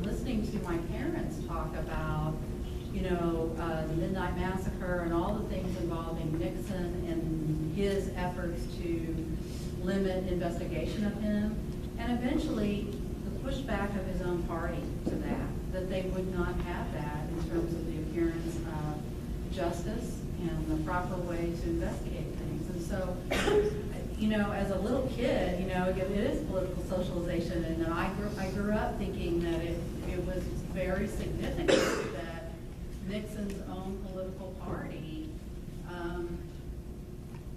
listening to my parents talk about, you know, the Midnight Massacre and all the things involving Nixon and his efforts to limit investigation of him, and eventually the pushback of his own party to that they would not have that in terms of the appearance of justice and the proper way to investigate things. And so, you know, as a little kid, you know, it is political socialization, and I grew up thinking that it was very significant that Nixon's own political party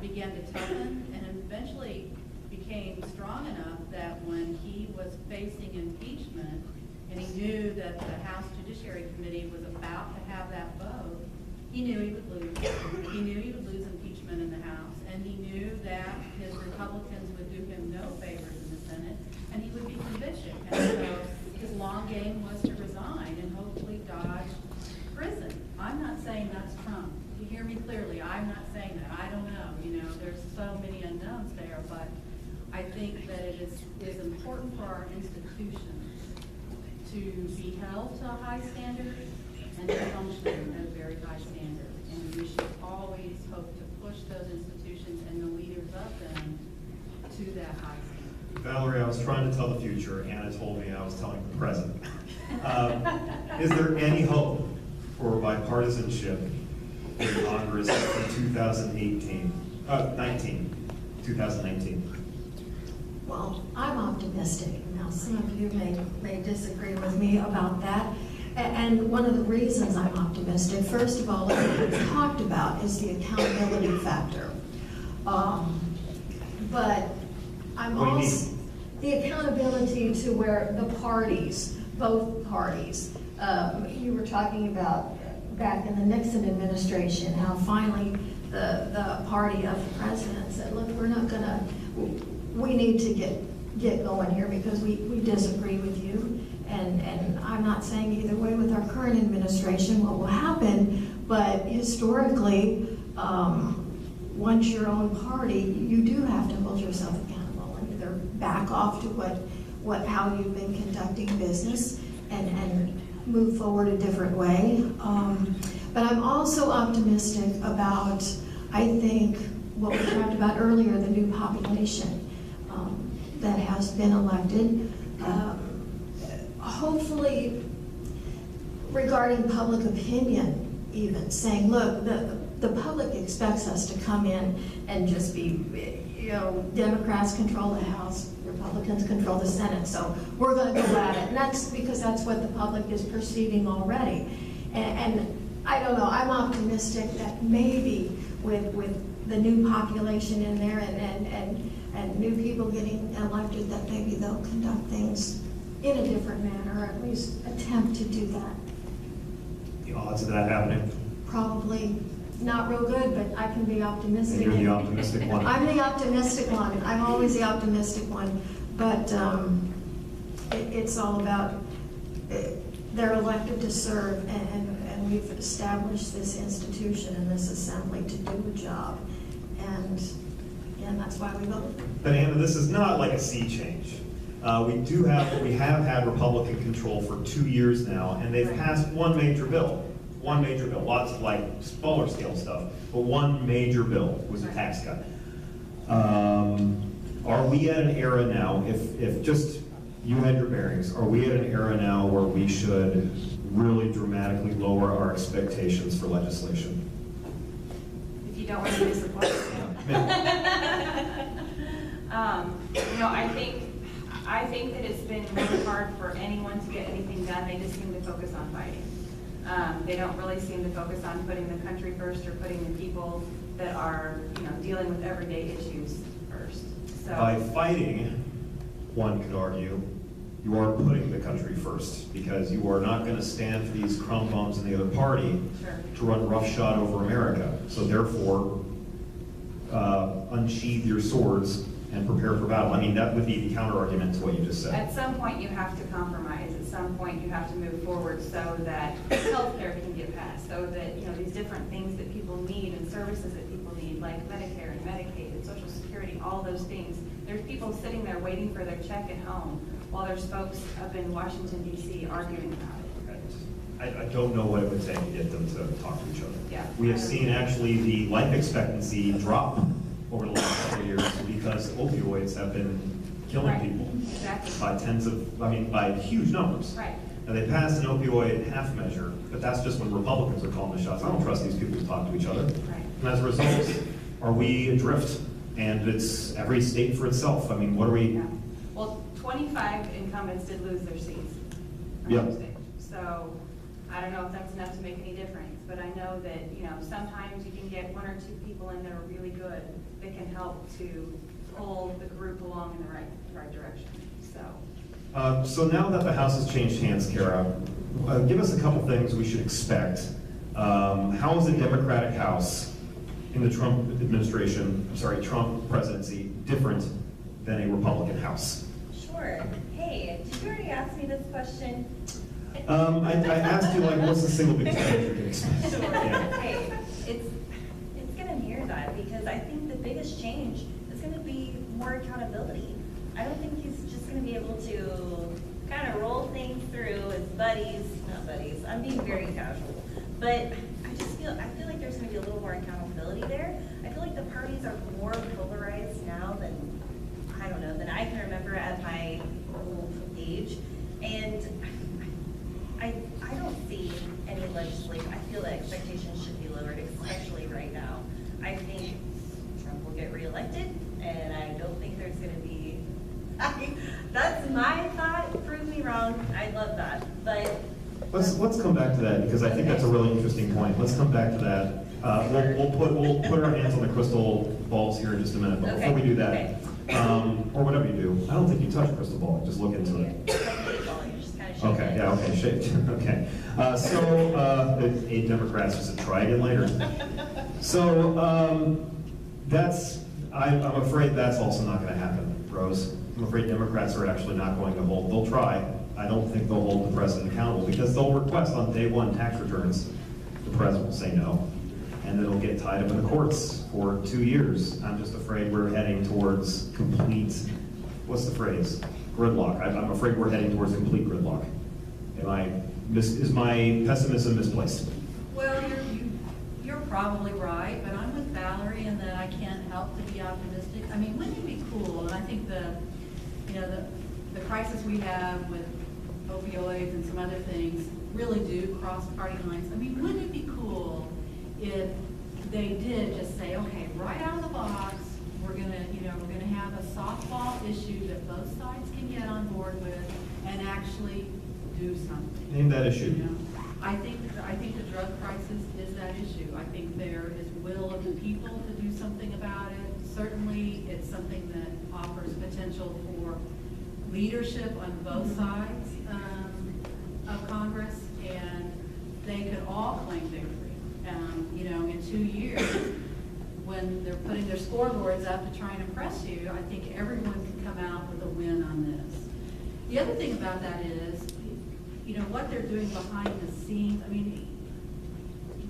began to toughen and eventually became strong enough that when he was facing impeachment and he knew that the House Judiciary Committee was about to have that vote, he knew he would lose. He knew he would lose impeachment in the House, and he knew that his Republicans would do him no favors in the Senate, and he would be convicted. And so his long game was to resign and hopefully dodge prison. I'm not saying that's Trump. You hear me clearly. I'm not saying that. I don't know. You know, there's so many unknowns there, but I think that it is important for our institutions to be held to a high standard and to function at a very high standard. And we should always hope to push those institutions and the leaders of them to that high standard. Valerie, I was trying to tell the future. Anna told me I was telling the present. Is there any hope for bipartisanship in Congress in 2019? Well, I'm optimistic. Now, some of you may disagree with me about that. And one of the reasons I'm optimistic, first of all, like we've talked about, is the accountability factor. But I'm also the accountability to where the parties, both parties, you were talking about back in the Nixon administration, how finally the party of the president said, look, we're not gonna, we need to get going here because we disagree with you. And I'm not saying either way with our current administration what will happen, but historically, once your own party, you do have to hold yourself accountable and either back off to how you've been conducting business and move forward a different way. But I'm also optimistic about, I think, what we talked about earlier, the new population that has been elected. Hopefully, regarding public opinion, even saying, look, the public expects us to come in and just be, you know, Democrats control the House, Republicans control the Senate, so we're going to go at it. And that's because that's what the public is perceiving already. And I don't know, I'm optimistic that maybe with the new population in there and new people getting elected, that maybe they'll conduct things in a different manner, or at least attempt to do that. The odds of that happening? Probably not real good, but I can be optimistic. And you're the optimistic one. I'm the optimistic one. I'm always the optimistic one. But it's all about, they're elected to serve, and we've established this institution and this assembly to do a job. And again, that's why we vote. But Anna, this is not like a sea change. We have had Republican control for 2 years now, and they've passed one major bill, lots of like smaller scale stuff, but one major bill was a tax cut. Are we at an era now, if just you had your bearings, are we at an era now where we should really dramatically lower our expectations for legislation? If you don't want to be supported. You know, I think that it's been really hard for anyone to get anything done. They just seem to focus on fighting. They don't really seem to focus on putting the country first or putting the people that are, you know, dealing with everyday issues first. So by fighting, one could argue, you are putting the country first, because you are not going to stand for these crumb bombs in the other party to run roughshod over America. So therefore, unsheathe your swords and prepare for battle. I mean, that would be the counter argument to what you just said. At some point, you have to compromise. At some point, you have to move forward so that healthcare can get passed, so that, you know, these different things that people need and services that people need, like Medicare and Medicaid and Social Security, all those things. There's people sitting there waiting for their check at home, while there's folks up in Washington DC arguing about it. I don't know what it would take to get them to talk to each other. Yeah. We have seen actually the life expectancy drop over the last couple of years because opioids have been killing Right. people Exactly. by huge numbers. Right. Now, they passed an opioid half measure, but that's just when Republicans are calling the shots. I don't trust these people to talk to each other. Right. And as a result, are we adrift? And it's every state for itself. I mean, what are we? Yeah. Well, 25 incumbents did lose their seats. on Yep. Thursday. So I don't know if that's enough to make any difference, but I know that, sometimes you can get one or two people in that are really good that can help to pull the group along in the right direction, so. So now that the House has changed hands, Cara, give us a couple things we should expect. How is a Democratic House in the Trump Trump presidency different than a Republican House? Sure. Hey, did you already ask me this question? I asked you, like, what's the single biggest change you can expect? Sure. Yeah. Hey, it's gonna mirror that, because I think the biggest change is gonna be more accountability. I don't think he's just gonna be able to kind of roll things through as not buddies, I'm being very casual. But I feel like there's gonna be a little more accountability there. I feel like the parties are more polarized now than I can remember at my old age. And I don't see any legislation. I feel that expectations should be lowered, especially right now. I think Trump will get reelected, and I don't think there's going to be. That's my thought. Prove me wrong. I'd love that, but. Let's come back to that, because I think that's a really interesting point. Let's come back to that. We'll put our hands on the crystal balls here in just a minute, but before we do that, or whatever you do, I don't think you touch a crystal ball, just look into it. Okay, yeah, okay, shaped, okay. Eight Democrats, just try again later. So, I'm afraid that's also not gonna happen, Rose. I'm afraid Democrats are actually not going to they'll try. I don't think they'll hold the president accountable, because they'll request on day one tax returns. The president will say no, and it'll get tied up in the courts for 2 years. I'm just afraid we're heading towards complete, what's the phrase? Gridlock. I'm afraid we're heading towards complete gridlock. Is my pessimism misplaced? Well, you're probably right, but I'm with Valerie in that I can't help to be optimistic. I mean, wouldn't it be cool, and I think the crisis we have with opioids and some other things really do cross party lines. I mean, wouldn't it be cool if they did just say, okay, right out of the box, we're gonna have a softball issue that both sides can get on board with and actually do something. Name that issue. I think the drug crisis is that issue. I think there is will of the people to do something about it. Certainly, it's something that offers potential for leadership on both sides of Congress, and they could all claim victory. In 2 years, when they're putting their scoreboards up to try and impress you, I think everyone can come out with a win on this. The other thing about that is, what they're doing behind the scenes. I mean,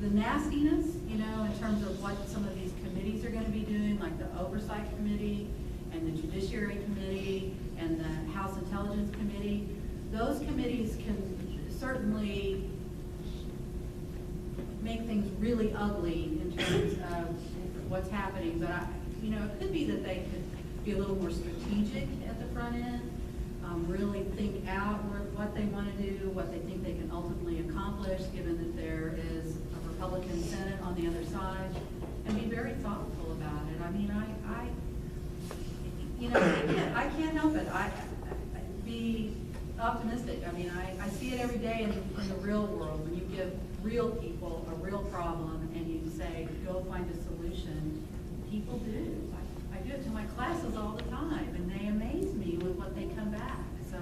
the nastiness, in terms of what some of these committees are going to be doing, like the Oversight Committee and the Judiciary Committee and the House Intelligence Committee. Those committees can certainly make things really ugly in terms of what's happening, but it could be that they could be a little more strategic at the front end, really think out what they want to do, what they think they can ultimately accomplish, given that there is a Republican Senate on the other side, and be very thoughtful about it. I mean, I can't help it. I be optimistic. I mean, I see it every day in the real world. When you give real people a real problem and you say, go find a solution, people do. I do it to my classes all the time, and they amaze me with what they come back. So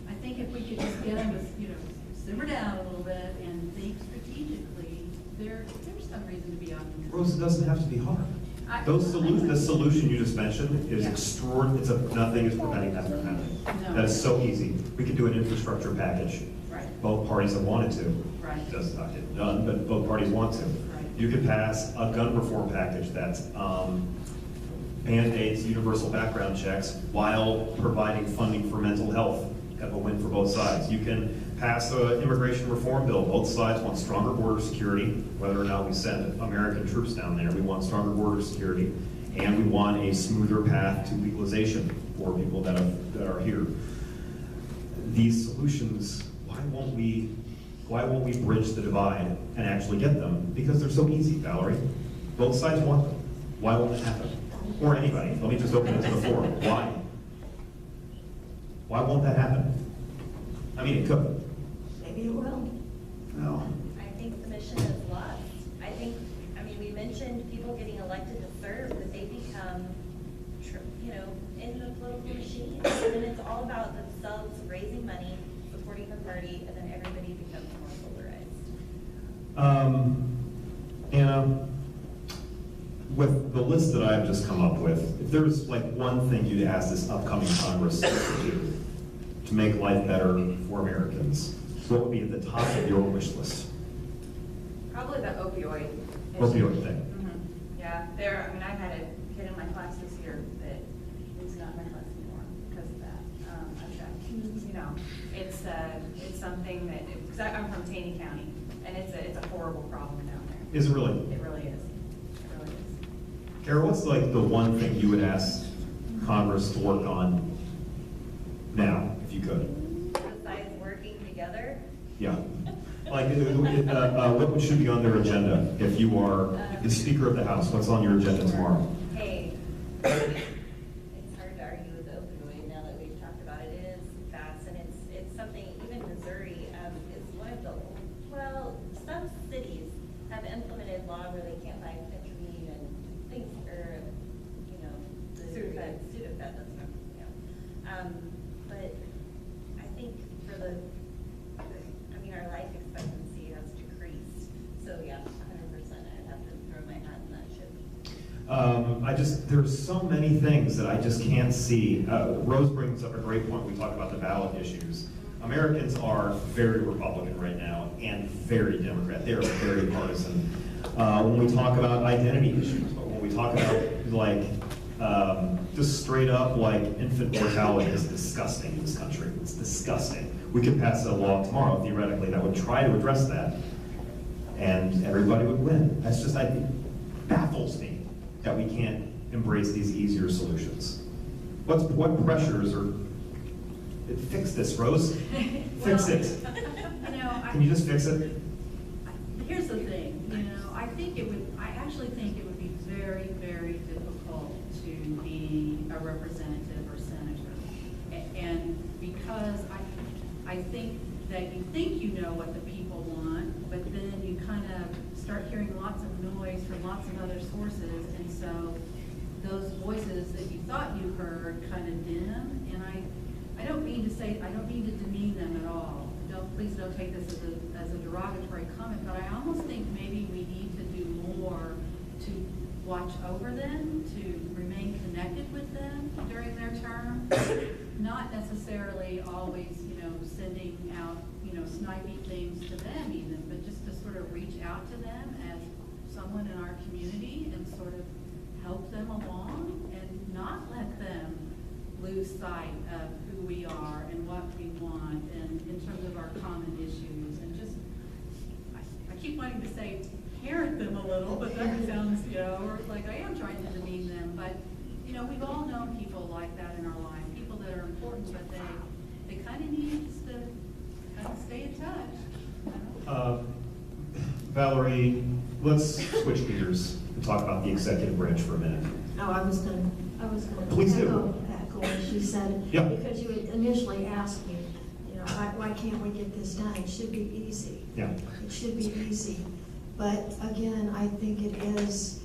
I think if we could just get them to, simmer down a little bit and think strategically, there's some reason to be optimistic. Rose, it doesn't have to be hard. The solution you just mentioned is extraordinary. Nothing is preventing that from happening. No. That is so easy. We could do an infrastructure package. Right. Both parties have wanted to. Right. It does not get done, but both parties want to. Right. You could pass a gun reform package that's Band-Aids, universal background checks, while providing funding for mental health. Kind of a win for both sides. You can pass an immigration reform bill. Both sides want stronger border security, whether or not we send American troops down there. We want stronger border security, and we want a smoother path to legalization for people that are here. These solutions, why won't we bridge the divide and actually get them? Because they're so easy, Valerie. Both sides want them. Why won't it happen? Or anybody. Let me just open it to the floor. Why? Why won't that happen? I mean, it could. Maybe it will. No. I think the mission is lost. I mean, we mentioned people getting elected to serve, but they become, in the political machine. And then it's all about themselves raising money, supporting the party, and then everybody becomes more polarized. Anna, with the list that I've just come up with, if there's like one thing you'd ask this upcoming Congress to do to make life better for Americans, what would be at the top of your wish list? Probably the opioid issue. Opioid thing. Yeah, I've had a kid in my class this year that is not in my class anymore because of that. It's something that, because I'm from Taney County, and it's a horrible problem down there. Is it really? It really is. It really is. Cara, what's like the one thing you would ask Congress to work on now, if you could? Besides working together, Yeah. Like, what should be on their agenda? If you are the Speaker of the House, what's on your agenda tomorrow? hey, it's hard to argue with the opioid now that we've talked about it. It is fast, and it's something, even Missouri is one of the, some cities have implemented law where they can't buy fentanyl and things, or, Sudafed, that's what I'm, but I think for our life expectancy has decreased. So yeah, 100%, I'd have to throw my hat in that ship. There's so many things that I just can't see. Rose brings up a great point. We talk about the ballot issues. Americans are very Republican right now and very Democrat. They are very partisan. When we talk about identity issues, but when we talk about just straight up infant mortality is disgusting in this country. It's disgusting. We could pass a law tomorrow, theoretically, that would try to address that, and everybody would win. That's just, it baffles me that we can't embrace these easier solutions. What pressures are, fix this, Rose. Fix it. Can you just fix it? Here's the thing, I actually think it would be very, very difficult to be a representative or senator. And because I think that you think you know what the people want, but then you kind of start hearing lots of noise from lots of other sources, and so those voices that you thought you heard kind of dim. And I don't mean to demean them at all. Please don't take this as a derogatory comment, but I almost think maybe we need to do more to watch over them, to remain connected with them during their term, not necessarily always, sending out, snipey things to them even, but just to sort of reach out to them as someone in our community and sort of help them along and not let them lose sight of who we are and what we want and in terms of our common issues. And just, I keep wanting to say parent them a little, but that sounds, or like I am trying to demean them, but we've all known people like that in our life, people that are important, but they kind of need us to kind of stay in touch. Valerie, let's switch gears and talk about the executive branch for a minute. No, I was going Please to do. echo what she said. Yeah. Because you had initially asked me, why can't we get this done? It should be easy. Yeah. It should be easy. But again, I think it is,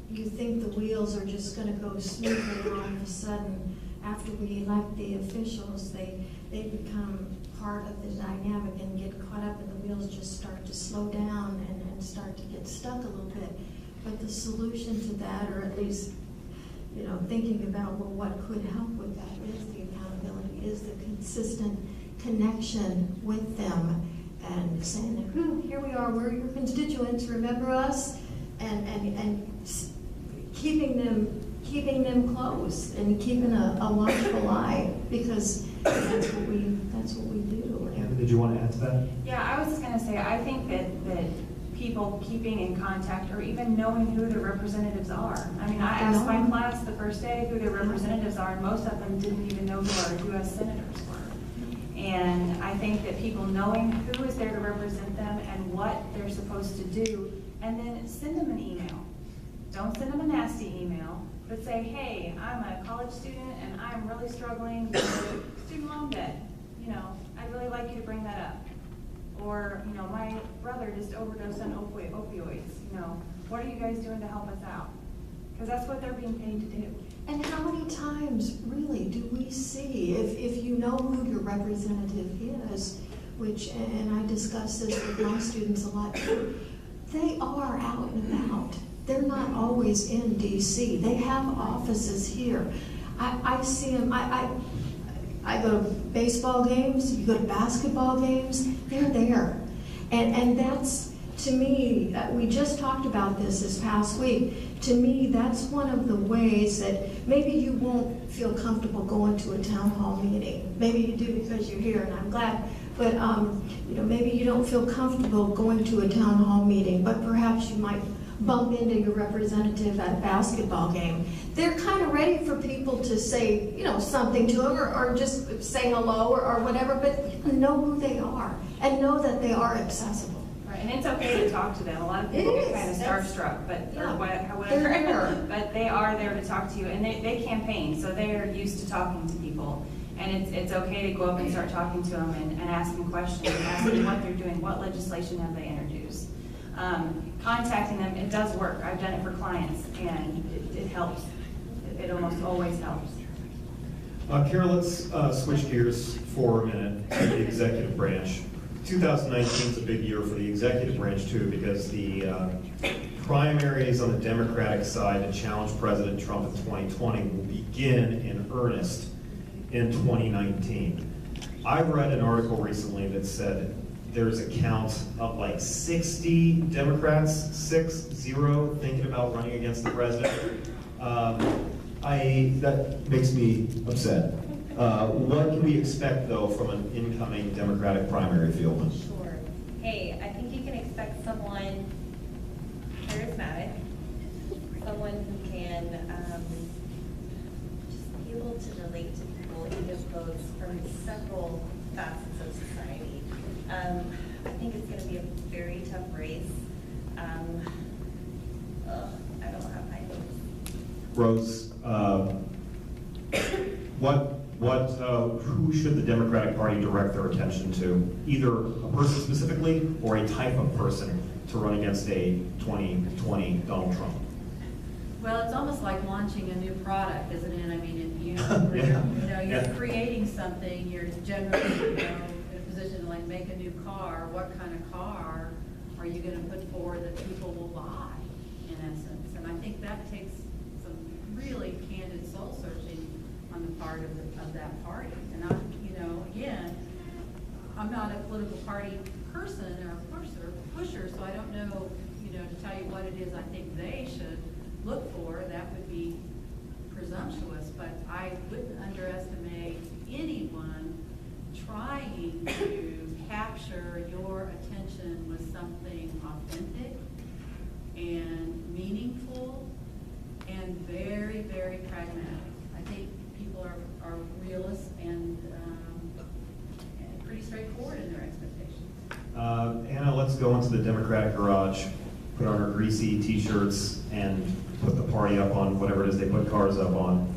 you think the wheels are just going to go smoothly, and all of a sudden, after we elect the officials, they become part of the dynamic and get caught up, and the wheels just start to slow down and start to get stuck a little bit. But the solution to that, or at least, thinking about what could help with that, is the accountability, is the consistent connection with them, and saying, here we are, we're your constituents, remember us, and keeping them close and keeping a watchful eye, because that's what we do. Anna, did you want to add to that? Yeah, I was just gonna say, I think that people keeping in contact or even knowing who their representatives are. I mean, I asked my class the first day who their representatives are, and most of them didn't even know who our U.S. senators were. And I think that people knowing who is there to represent them and what they're supposed to do, and then send them an email. Don't send them a nasty email, but say, hey, I'm a college student and I'm really struggling with student loan debt. You know, I'd really like you to bring that up. Or, you know, my brother just overdosed on opioids. You know, what are you guys doing to help us out? Because that's what they're being paid to do. And how many times, really, do we see, if you know who your representative is, which, and I discuss this with my students a lot too, they are out and about. They're not always in DC. They have offices here. I see them, I go to baseball games, you go to basketball games, they're there. And that's, to me, we just talked about this past week. To me, that's one of the ways that maybe you won't feel comfortable going to a town hall meeting. Maybe you do because you're here, and I'm glad. But you know, maybe you don't feel comfortable going to a town hall meeting, but perhaps you might bump into your representative at a basketball game. They're kind of ready for people to say, you know, something to them, or just say hello or whatever, but know who they are and know that they are accessible. Right, and it's okay to talk to them. A lot of people get kind of starstruck, but Yeah. or whatever. They're there. But they are there to talk to you, and they campaign, so they are used to talking to people. And it's okay to go up and start talking to them and ask them questions, and ask them what they're doing, what legislation have they introduced. Contacting them, it does work. I've done it for clients, and it helps. It almost always helps. Cara, let's switch gears for a minute to the executive branch. 2019 is a big year for the executive branch too, because the primaries on the Democratic side to challenge President Trump in 2020 will begin in earnest in 2019. I read an article recently that said there's a count of like 60 Democrats, 60, thinking about running against the president. That makes me upset. What can we expect, though, from an incoming Democratic primary field? Sure. Hey, I think you can expect someone charismatic, someone who can just be able to relate to people in this votes from several facets of society. I think it's going to be a very tough race. I don't have high hopes. Rose, who should the Democratic Party direct their attention to? Either a person specifically or a type of person to run against a 2020 Donald Trump? Well, it's almost like launching a new product, isn't it? I mean, you're creating something, you're generally, in a position to like make a new car. What kind of car are you going to put forward that people will buy, in essence? And I think that takes some really candid soul searching on the part of that party. And again, I'm not a political party person or pusher, so I don't know, to tell you what it is I think they should look for. That would be presumptuous, but I wouldn't underestimate anyone trying to capture your attention with something authentic and meaningful and very, very pragmatic. I think people are realists and pretty straightforward in their expectations. Anna, let's go into the Democratic garage, put on our greasy t-shirts, and put the party up on whatever it is they put cars up on.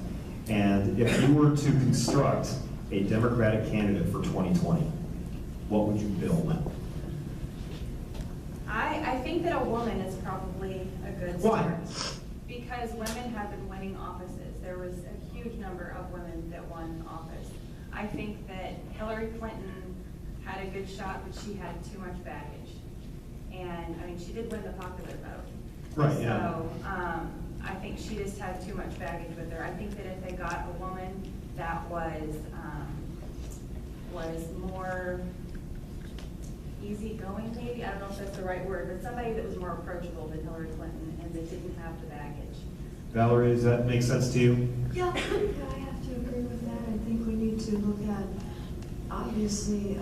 And if you were to construct a Democratic candidate for 2020, what would you build? I think that a woman is probably a good Why? start. Because women have been winning offices. There was a huge number of women that won office. I think that Hillary Clinton had a good shot, but she had too much baggage. And, I mean, she did win the popular vote. Right, yeah. So, I think she just had too much baggage with her. I think that if they got a woman that was more easygoing, maybe, I don't know if that's the right word, but somebody that was more approachable than Hillary Clinton and that didn't have the baggage. Valerie, does that make sense to you? Yeah, I have to agree with that. I think we need to look at, obviously,